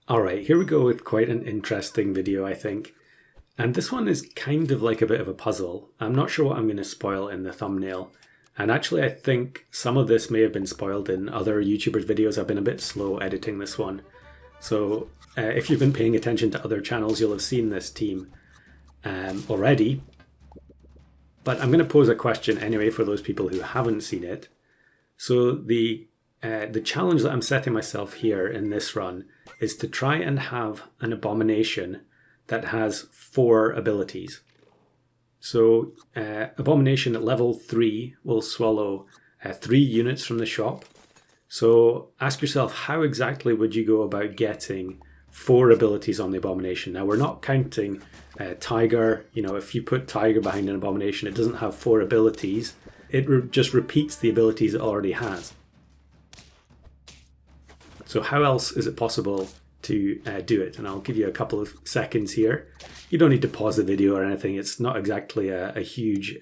All right, here we go with quite an interesting video, I think. And this one is kind of like a bit of a puzzle. I'm not sure what I'm going to spoil in the thumbnail. And actually, I think some of this may have been spoiled in other YouTubers' videos. I've been a bit slow editing this one. So if you've been paying attention to other channels, you'll have seen this team already. But I'm going to pose a question anyway for those people who haven't seen it. So the challenge that I'm setting myself here in this run is to try and have an Abomination that has 4 abilities. So Abomination at level 3 will swallow 3 units from the shop. So ask yourself, how exactly would you go about getting 4 abilities on the Abomination? Now we're not counting Tiger. You know, if you put Tiger behind an Abomination, it doesn't have 4 abilities. It just repeats the abilities it already has. So how else is it possible to do it? And I'll give you a couple of seconds here. You don't need to pause the video or anything. It's not exactly a huge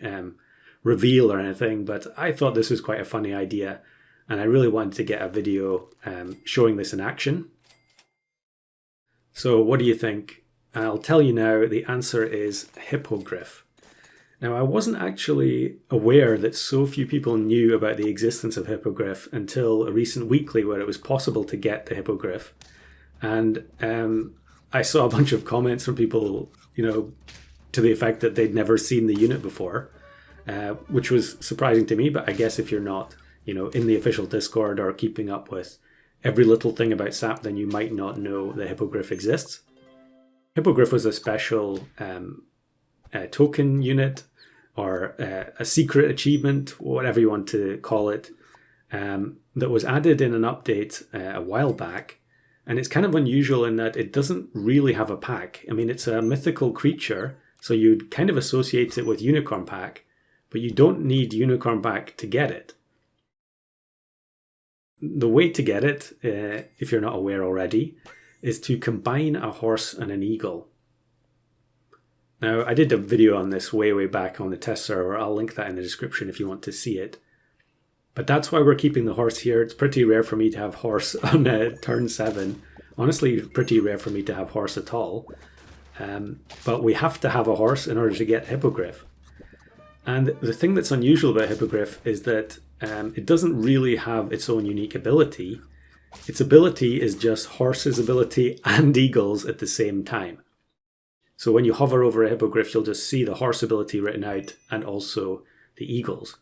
reveal or anything, but I thought this was quite a funny idea. And I really wanted to get a video showing this in action. So what do you think? I'll tell you now, the answer is Hippogriff. Now, I wasn't actually aware that so few people knew about the existence of Hippogriff until a recent weekly where it was possible to get the Hippogriff. And I saw a bunch of comments from people, you know, to the effect that they'd never seen the unit before, which was surprising to me. But I guess if you're not, you know, in the official Discord or keeping up with every little thing about SAP, then you might not know the Hippogriff exists. Hippogriff was a special token unit, or a secret achievement, whatever you want to call it, that was added in an update a while back. And it's kind of unusual in that it doesn't really have a pack. I mean, it's a mythical creature, so you'd kind of associate it with Unicorn Pack, but you don't need Unicorn Pack to get it. The way to get it, if you're not aware already, is to combine a horse and an eagle. Now, I did a video on this way back on the test server. I'll link that in the description if you want to see it. But that's why we're keeping the horse here. It's pretty rare for me to have horse on turn 7. Honestly, pretty rare for me to have horse at all. But we have to have a horse in order to get Hippogriff. And the thing that's unusual about Hippogriff is that it doesn't really have its own unique ability. Its ability is just horse's ability and eagle's at the same time. So when you hover over a Hippogriff, you'll just see the horse ability written out and also the eagles.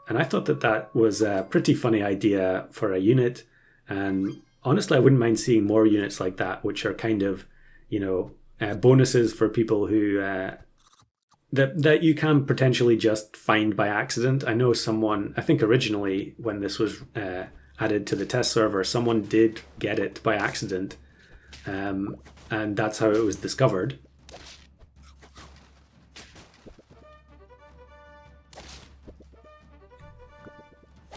And I thought that that was a pretty funny idea for a unit. And honestly, I wouldn't mind seeing more units like that, which are kind of, you know, bonuses for people who that you can potentially just find by accident. I know someone, I think originally when this was added to the test server, someone did get it by accident. And that's how it was discovered.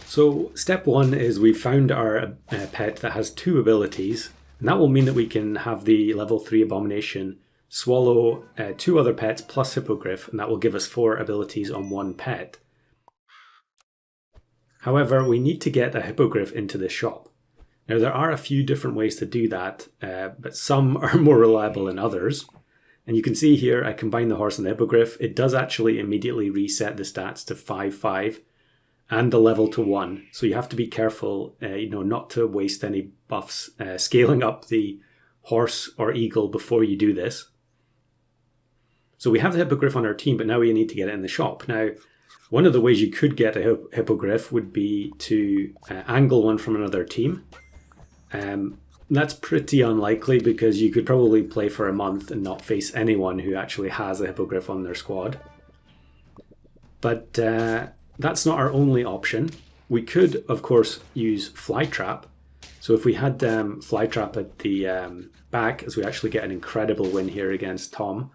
So step 1 is we've found our pet that has 2 abilities, and that will mean that we can have the level 3 Abomination swallow 2 other pets plus Hippogriff, and that will give us 4 abilities on 1 pet. However, we need to get a Hippogriff into the shop. Now there are a few different ways to do that, but some are more reliable than others. And you can see here I combine the horse and the Hippogriff. It does actually immediately reset the stats to 5/5. And the level to 1. So you have to be careful, you know, not to waste any buffs scaling up the horse or eagle before you do this. So we have the Hippogriff on our team, but now we need to get it in the shop. Now, one of the ways you could get a Hippogriff would be to angle one from another team. That's pretty unlikely because you could probably play for a month and not face anyone who actually has a Hippogriff on their squad. But that's not our only option. We could, of course, use Flytrap. So if we had Flytrap at the back, as we actually get an incredible win here against Tom.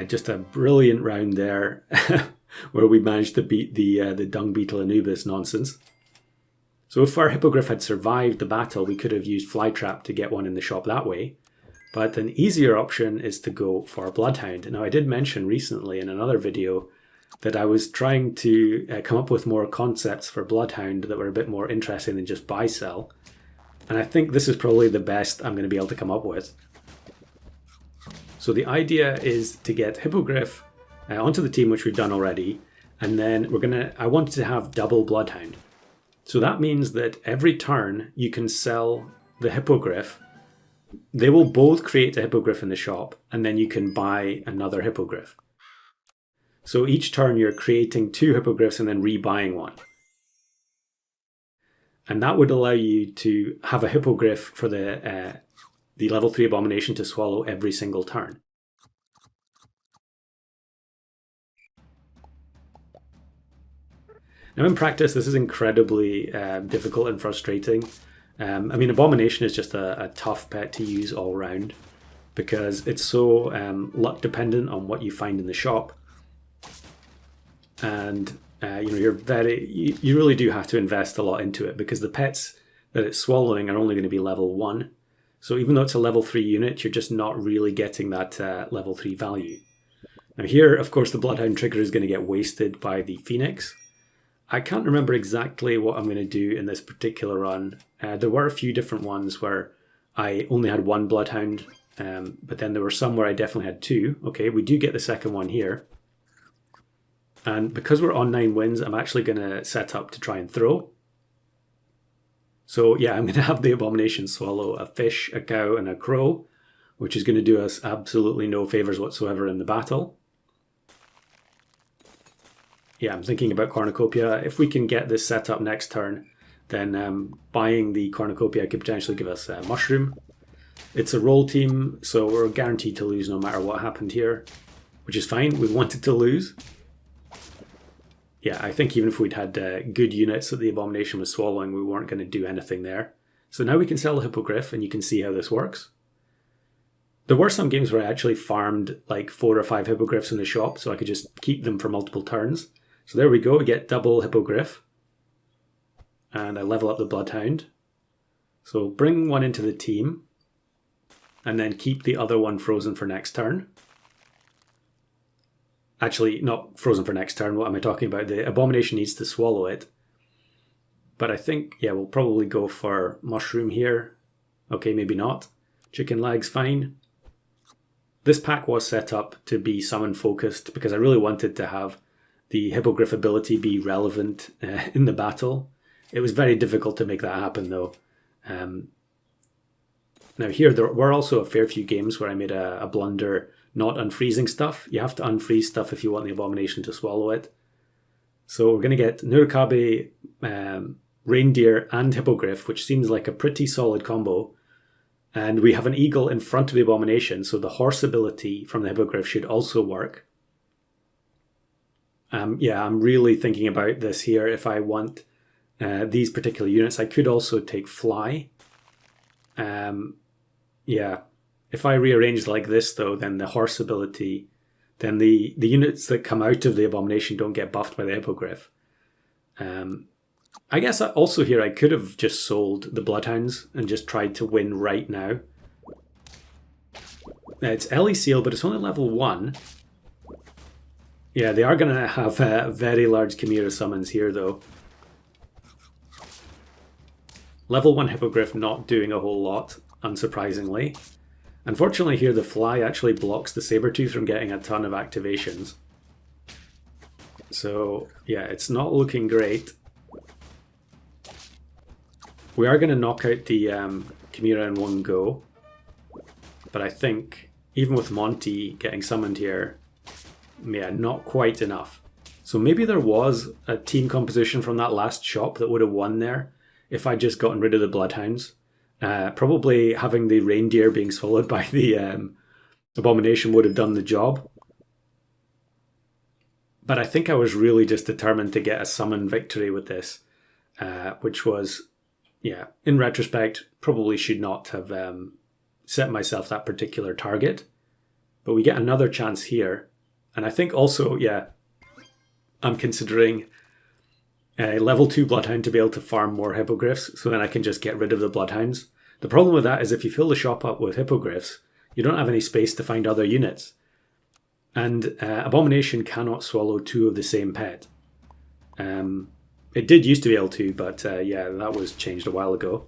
Just a brilliant round there where we managed to beat the Dung Beetle Anubis nonsense. So if our Hippogriff had survived the battle, we could have used Flytrap to get one in the shop that way. But an easier option is to go for Bloodhound. Now I did mention recently in another video that I was trying to come up with more concepts for Bloodhound that were a bit more interesting than just buy-sell. And I think this is probably the best I'm going to be able to come up with. So the idea is to get Hippogriff onto the team, which we've done already. And then I wanted to have double Bloodhound. So that means that every turn you can sell the Hippogriff. They will both create a Hippogriff in the shop, and then you can buy another Hippogriff. So each turn you're creating 2 Hippogriffs and then rebuying one. And that would allow you to have a Hippogriff for the level 3 Abomination to swallow every single turn. Now in practice, this is incredibly difficult and frustrating. I mean, Abomination is just a tough pet to use all round because it's so luck dependent on what you find in the shop. And you really do have to invest a lot into it because the pets that it's swallowing are only going to be level 1. So even though it's a level 3 unit, you're just not really getting that level 3 value. Now here, of course, the Bloodhound trigger is going to get wasted by the Phoenix. I can't remember exactly what I'm going to do in this particular run. There were a few different ones where I only had 1 Bloodhound, but then there were some where I definitely had 2. Okay, we do get the second one here. And because we're on 9 wins, I'm actually going to set up to try and throw. So yeah, I'm going to have the Abomination swallow a fish, a cow, and a crow, which is going to do us absolutely no favours whatsoever in the battle. Yeah, I'm thinking about Cornucopia. If we can get this set up next turn, then buying the Cornucopia could potentially give us a Mushroom. It's a roll team, so we're guaranteed to lose no matter what happened here, which is fine. We wanted to lose. Yeah, I think even if we'd had good units that the Abomination was swallowing, we weren't going to do anything there. So now we can sell the Hippogriff, and you can see how this works. There were some games where I actually farmed like 4 or 5 Hippogriffs in the shop, so I could just keep them for multiple turns. So there we go, we get double Hippogriff. And I level up the Bloodhound. So bring one into the team. And then keep the other one frozen for next turn. Actually, not frozen for next turn, what am I talking about? The Abomination needs to swallow it. But I think, yeah, we'll probably go for Mushroom here. Okay, maybe not. Chicken Leg's fine. This pack was set up to be summon focused because I really wanted to have the Hippogriff ability be relevant in the battle. It was very difficult to make that happen though. Now here, there were also a fair few games where I made a blunder not unfreezing stuff. You have to unfreeze stuff if you want the Abomination to swallow it. So we're going to get Nurikabe, Reindeer and Hippogriff, which seems like a pretty solid combo. And we have an eagle in front of the Abomination, so the horse ability from the Hippogriff should also work. Yeah, I'm really thinking about this here. If I want these particular units, I could also take Fly. Yeah, if I rearrange like this though, then the horse ability, then the units that come out of the Abomination don't get buffed by the Hippogriff. I guess also here I could have just sold the Bloodhounds and just tried to win right now. It's Ellie Seal, but it's only level 1. Yeah, they are going to have very large Chimera summons here though. Level 1 Hippogriff not doing a whole lot, unsurprisingly. Unfortunately here the Fly actually blocks the Sabertooth from getting a ton of activations. So yeah, it's not looking great. We are going to knock out the Chimera in one go. But I think even with Monty getting summoned here, yeah, not quite enough. So maybe there was a team composition from that last shop that would have won there if I'd just gotten rid of the Bloodhounds. Probably having the Reindeer being swallowed by the Abomination would have done the job. But I think I was really just determined to get a summon victory with this, which was, yeah, in retrospect, probably should not have set myself that particular target. But we get another chance here. And I think also, yeah, I'm considering a level 2 Bloodhound to be able to farm more Hippogriffs, so then I can just get rid of the Bloodhounds. The problem with that is if you fill the shop up with Hippogriffs, you don't have any space to find other units. And Abomination cannot swallow 2 of the same pet. It did used to be able to, but yeah, that was changed a while ago.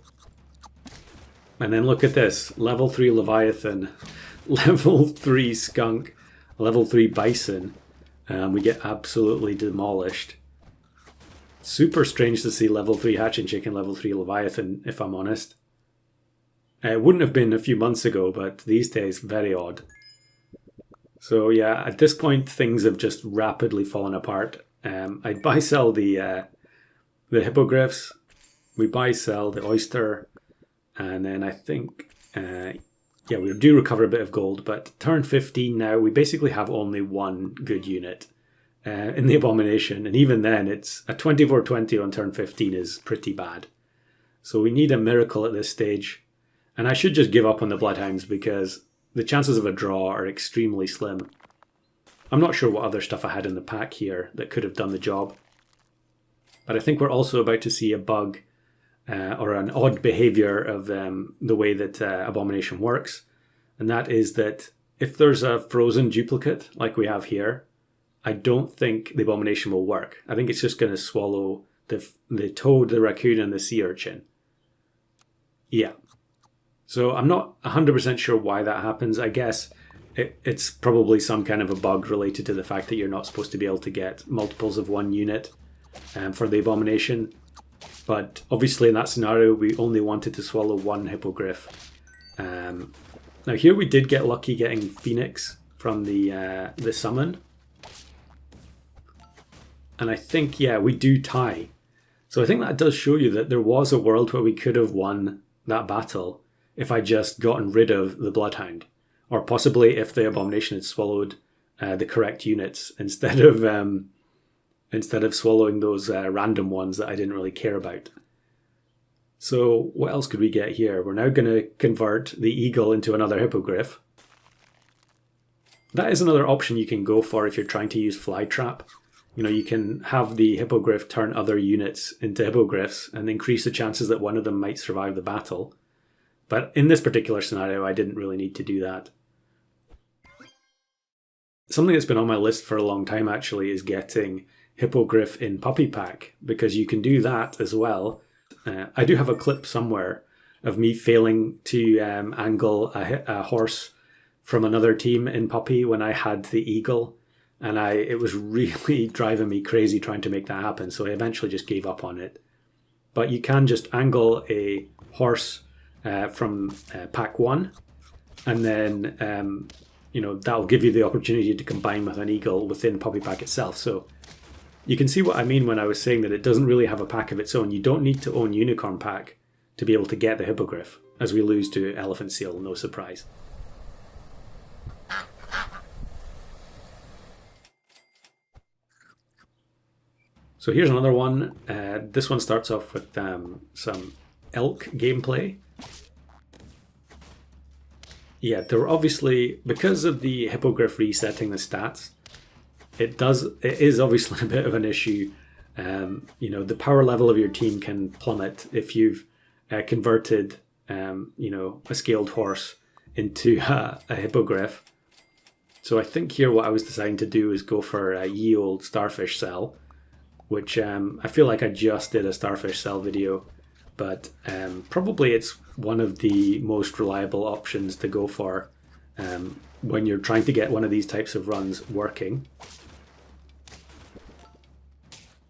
And then look at this, level 3 Leviathan, level 3 Skunk, level 3 Bison. We get absolutely demolished. Super strange to see level 3 Hatching Chicken, level 3 Leviathan, if I'm honest. It wouldn't have been a few months ago, but these days, very odd. So yeah, at this point, things have just rapidly fallen apart. I buy sell the hippogriffs, we buy sell the oyster, and then I think, yeah, we do recover a bit of gold, but turn 15 now, we basically have only one good unit in the Abomination, and even then, it's a 24-20 on turn 15 is pretty bad. So we need a miracle at this stage, and I should just give up on the bloodhounds because the chances of a draw are extremely slim. I'm not sure what other stuff I had in the pack here that could have done the job. But I think we're also about to see a bug or an odd behavior of the way that Abomination works. And that is that if there's a frozen duplicate like we have here, I don't think the Abomination will work. I think it's just going to swallow the toad, the raccoon, and the sea urchin. Yeah. So I'm not 100% sure why that happens. I guess it's probably some kind of a bug related to the fact that you're not supposed to be able to get multiples of one unit for the Abomination. But obviously in that scenario, we only wanted to swallow one hippogriff. Now here we did get lucky getting Phoenix from the summon. And I think, yeah, we do tie. So I think that does show you that there was a world where we could have won that battle if I just gotten rid of the Bloodhound. Or possibly if the Abomination had swallowed the correct units instead of swallowing those random ones that I didn't really care about. So what else could we get here? We're now going to convert the eagle into another hippogriff. That is another option you can go for if you're trying to use fly trap. You know, you can have the hippogriff turn other units into hippogriffs and increase the chances that one of them might survive the battle. But in this particular scenario, I didn't really need to do that. Something that's been on my list for a long time actually is getting hippogriff in puppy pack, because you can do that as well. I do have a clip somewhere of me failing to angle a horse from another team in puppy when I had the eagle, and it was really driving me crazy trying to make that happen, so I eventually just gave up on it. But you can just angle a horse from pack 1, and then you know, that'll give you the opportunity to combine with an eagle within puppy pack itself. So you can see what I mean when I was saying that it doesn't really have a pack of its own. You don't need to own unicorn pack to be able to get the hippogriff, as we lose to elephant seal, no surprise. So here's another one. This one starts off with some elk gameplay. Yeah, there were obviously, because of the hippogriff resetting the stats, it is obviously a bit of an issue. You know, the power level of your team can plummet if you've converted, you know, a scaled horse into a hippogriff. So I think here what I was deciding to do is go for a ye old starfish cell, which I feel like I just did a starfish cell video, but probably it's one of the most reliable options to go for when you're trying to get one of these types of runs working.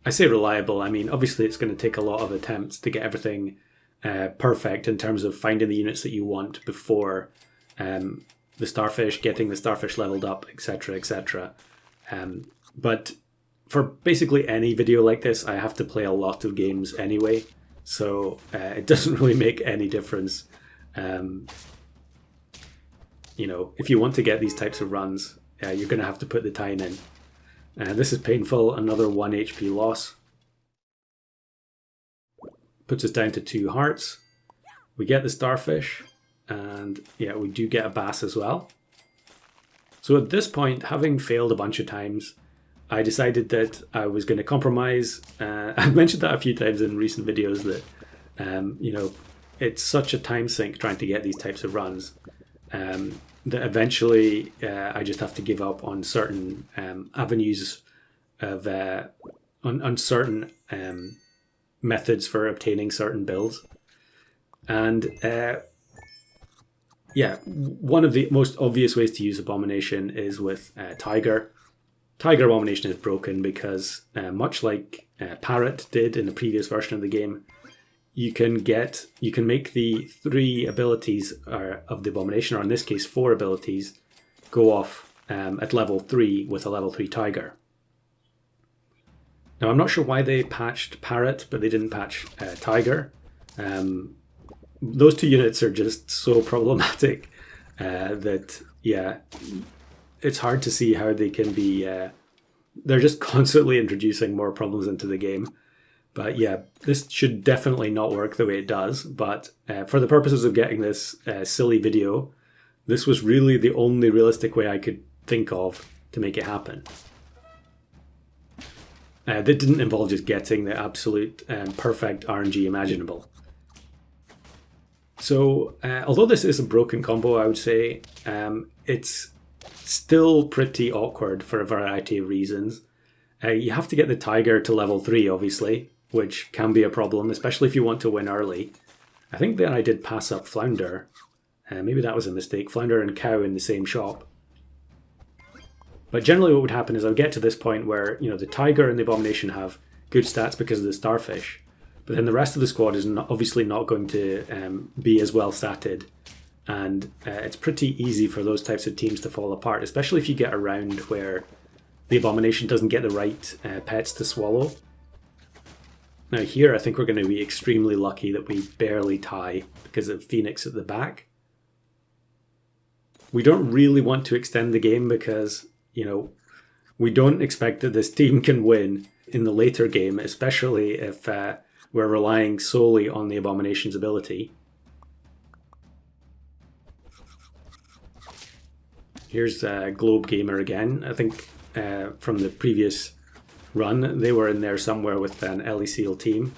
I say reliable, I mean obviously it's going to take a lot of attempts to get everything perfect in terms of finding the units that you want before the starfish, getting the starfish leveled up, etc, etc. But for basically any video like this, I have to play a lot of games anyway, so it doesn't really make any difference. You know, if you want to get these types of runs, you're going to have to put the time in. This is painful, another 1 HP loss. Puts us down to 2 hearts. We get the starfish, and yeah, we do get a bass as well. So at this point, having failed a bunch of times, I decided that I was going to compromise. I've mentioned that a few times in recent videos that, you know, it's such a time sink trying to get these types of runs that eventually I just have to give up on certain avenues of, on certain methods for obtaining certain builds. And yeah, one of the most obvious ways to use Abomination is with Tiger. Tiger Abomination is broken because, much like Parrot did in the previous version of the game, you can make the 3 abilities of the Abomination, or in this case 4 abilities, go off at level 3 with a level 3 Tiger. Now I'm not sure why they patched Parrot, but they didn't patch Tiger. Those 2 units are just so problematic that, yeah, it's hard to see how they can be... they're just constantly introducing more problems into the game. But yeah, this should definitely not work the way it does. But for the purposes of getting this silly video, this was really the only realistic way I could think of to make it happen. That didn't involve just getting the absolute perfect RNG imaginable. So, although this is a broken combo, I would say, it's still pretty awkward for a variety of reasons. You have to get the Tiger to level 3, obviously, which can be a problem, especially if you want to win early. I think that I did pass up Flounder. Maybe that was a mistake. Flounder and Cow in the same shop. But generally what would happen is I would get to this point where, you know, the Tiger and the Abomination have good stats because of the Starfish. But then the rest of the squad is obviously not going to be as well statted. And it's pretty easy for those types of teams to fall apart, especially if you get a round where the Abomination doesn't get the right pets to swallow. Now here I think we're going to be extremely lucky that we barely tie because of Phoenix at the back. We don't really want to extend the game because, you know, we don't expect that this team can win in the later game, especially if we're relying solely on the Abomination's ability. Here's Globe Gamer again. I think from the previous run, they were in there somewhere with an LECL team.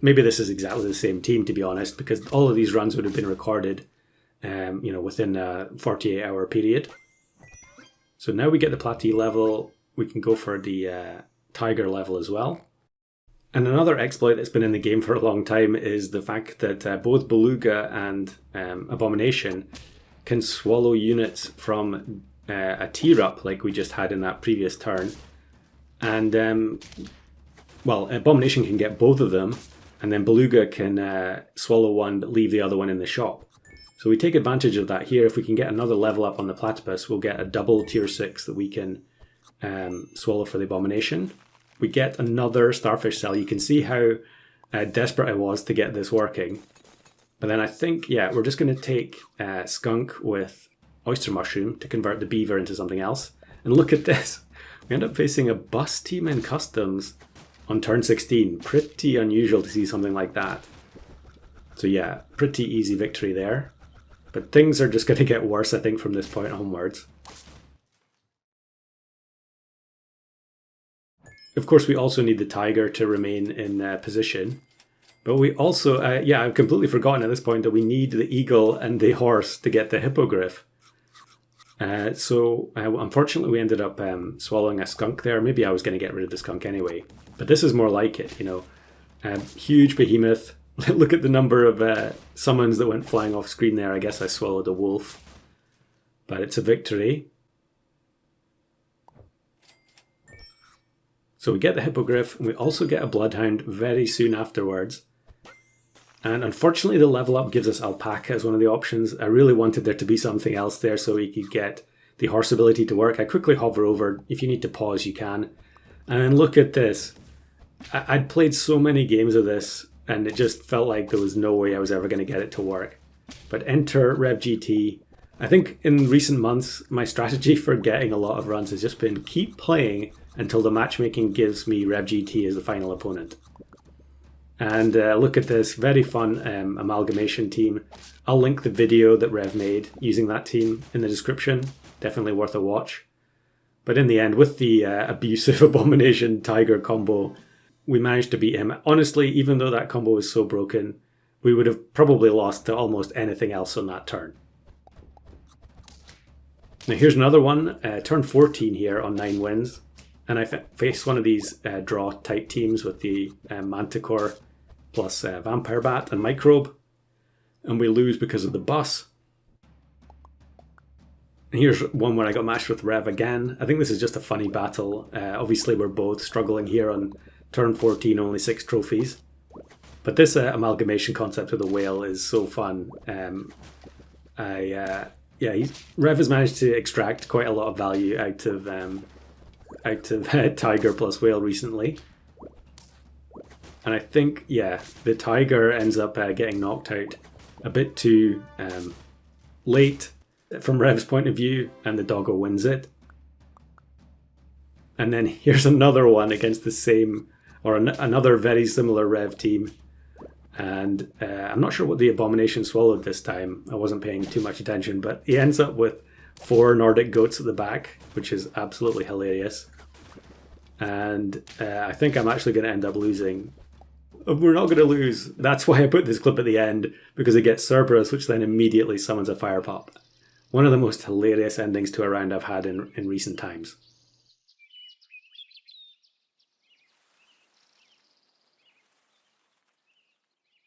Maybe this is exactly the same team, to be honest, because all of these runs would have been recorded, you know, within a 48-hour period. So now we get the Platy level, we can go for the Tiger level as well. And another exploit that's been in the game for a long time is the fact that both Beluga and Abomination can swallow units from a tier-up like we just had in that previous turn. And, well, Abomination can get both of them, and then Beluga can swallow one but leave the other one in the shop. So we take advantage of that here. If we can get another level up on the Platypus, we'll get a double tier 6 that we can swallow for the Abomination. We get another Starfish cell. You can see how desperate I was to get this working. But then I think, yeah, we're just going to take Skunk with Oyster Mushroom to convert the Beaver into something else. And look at this. We end up facing a bus team in Customs on turn 16. Pretty unusual to see something like that. So yeah, pretty easy victory there. But things are just going to get worse, I think, from this point onwards. Of course, we also need the Tiger to remain in position. But we also, yeah, I've completely forgotten at this point that we need the Eagle and the Horse to get the Hippogriff. So unfortunately, we ended up swallowing a Skunk there. Maybe I was going to get rid of the Skunk anyway. But this is more like it, you know. Huge behemoth. Look at the number of summons that went flying off screen there. I guess I swallowed a wolf. But it's a victory. So we get the Hippogriff, and we also get a Bloodhound very soon afterwards. And unfortunately, the level up gives us Alpaca as one of the options. I really wanted there to be something else there so we could get the horse ability to work. I quickly hover over. If you need to pause, you can. And then look at this. I'd played so many games of this, and it just felt like there was no way I was ever going to get it to work. But enter Rev GT. I think in recent months, my strategy for getting a lot of runs has just been keep playing until the matchmaking gives me Rev GT as the final opponent. And look at this, very fun amalgamation team. I'll link the video that Rev made using that team in the description. Definitely worth a watch. But in the end, with the abusive Abomination Tiger combo, we managed to beat him. Honestly, even though that combo was so broken, we would have probably lost to almost anything else on that turn. Now here's another one, turn 14 here on 9 wins. And I faced one of these draw type teams with the Manticore plus Vampire Bat and Microbe. and we lose because of the bus. And here's one where I got matched with Rev again. I think this is just a funny battle. Obviously, we're both struggling here on turn 14, only 6 trophies. But this amalgamation concept of the whale is so fun. Rev has managed to extract quite a lot of value out of Tiger plus Whale recently. And I think, the Tiger ends up getting knocked out a bit too late from Rev's point of view, and the Doggo wins it. And then here's another one against the same, or another very similar Rev team. And I'm not sure what the Abomination swallowed this time. I wasn't paying too much attention, but he ends up with 4 Nordic goats at the back, which is absolutely hilarious. And I think I'm actually going to end up losing. We're not going to lose. That's why I put this clip at the end, because it gets Cerberus, which then immediately summons a fire pop. One of the most hilarious endings to a round I've had in recent times.